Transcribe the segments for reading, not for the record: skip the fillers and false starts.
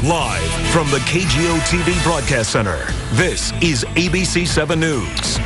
Live from the KGO TV Broadcast Center, this is ABC 7 News.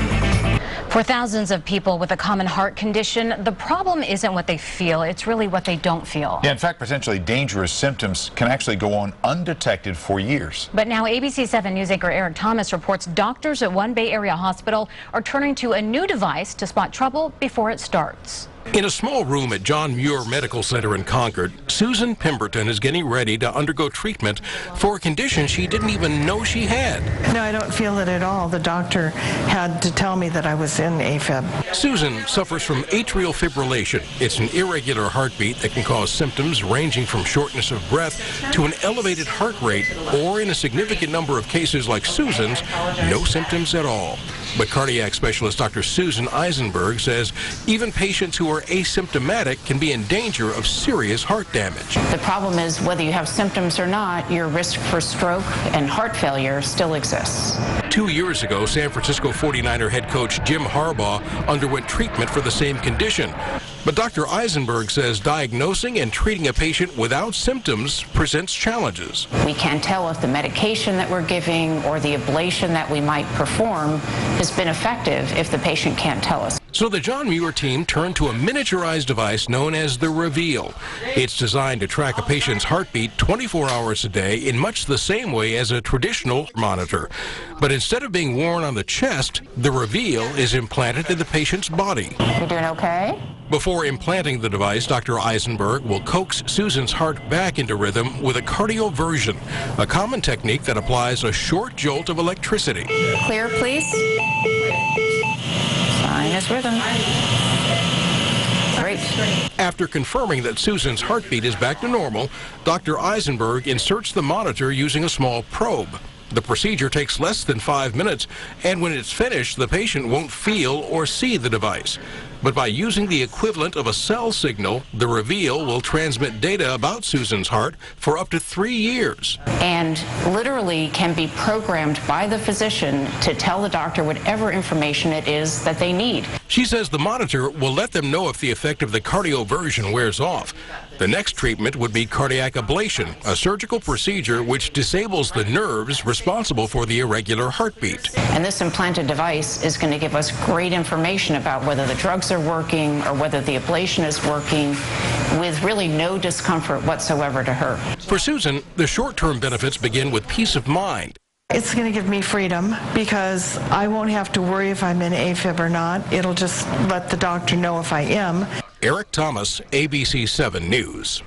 For thousands of people with a common heart condition, the problem isn't what they feel, it's really what they don't feel. Yeah, in fact, potentially dangerous symptoms can actually go on undetected for years. But now ABC 7 News anchor Eric Thomas reports doctors at one Bay Area hospital are turning to a new device to spot trouble before it starts. In a small room at Muir Medical Center in Concord, Susan Pemberton is getting ready to undergo treatment for a condition she didn't even know she had. No, I don't feel it at all. The doctor had to tell me that I was in AFib. Susan suffers from atrial fibrillation. It's an irregular heartbeat that can cause symptoms ranging from shortness of breath to an elevated heart rate, or in a significant number of cases like Susan's, no symptoms at all. But cardiac specialist Dr. Susan Eisenberg says even patients who are asymptomatic can be in danger of serious heart damage. The problem is whether you have symptoms or not, your risk for stroke and heart failure still exists. 2 years ago, San Francisco 49er head coach Jim Harbaugh underwent treatment for the same condition. But Dr. Eisenberg says diagnosing and treating a patient without symptoms presents challenges. We can't tell if the medication that we're giving or the ablation that we might perform has been effective if the patient can't tell us. So the John Muir team turned to a miniaturized device known as the Reveal. It's designed to track a patient's heartbeat 24 hours a day in much the same way as a traditional monitor. But instead of being worn on the chest, the Reveal is implanted in the patient's body. You doing okay? Before implanting the device, Dr. Eisenberg will coax Susan's heart back into rhythm with a cardioversion, a common technique that applies a short jolt of electricity. Clear, please. Sinus rhythm. Great. After confirming that Susan's heartbeat is back to normal, Dr. Eisenberg inserts the monitor using a small probe. The procedure takes less than 5 minutes, and when it's finished, the patient won't feel or see the device. But by using the equivalent of a cell signal, the Reveal will transmit data about Susan's heart for up to 3 years. And literally can be programmed by the physician to tell the doctor whatever information it is that they need. She says the monitor will let them know if the effect of the cardioversion wears off. The next treatment would be cardiac ablation, a surgical procedure which disables the nerves responsible for the irregular heartbeat. And this implanted device is going to give us great information about whether the drugs are working or whether the ablation is working, with really no discomfort whatsoever to her. For Susan, the short-term benefits begin with peace of mind. It's going to give me freedom because I won't have to worry if I'm in AFib or not. It'll just let the doctor know if I am. Eric Thomas, ABC 7 News.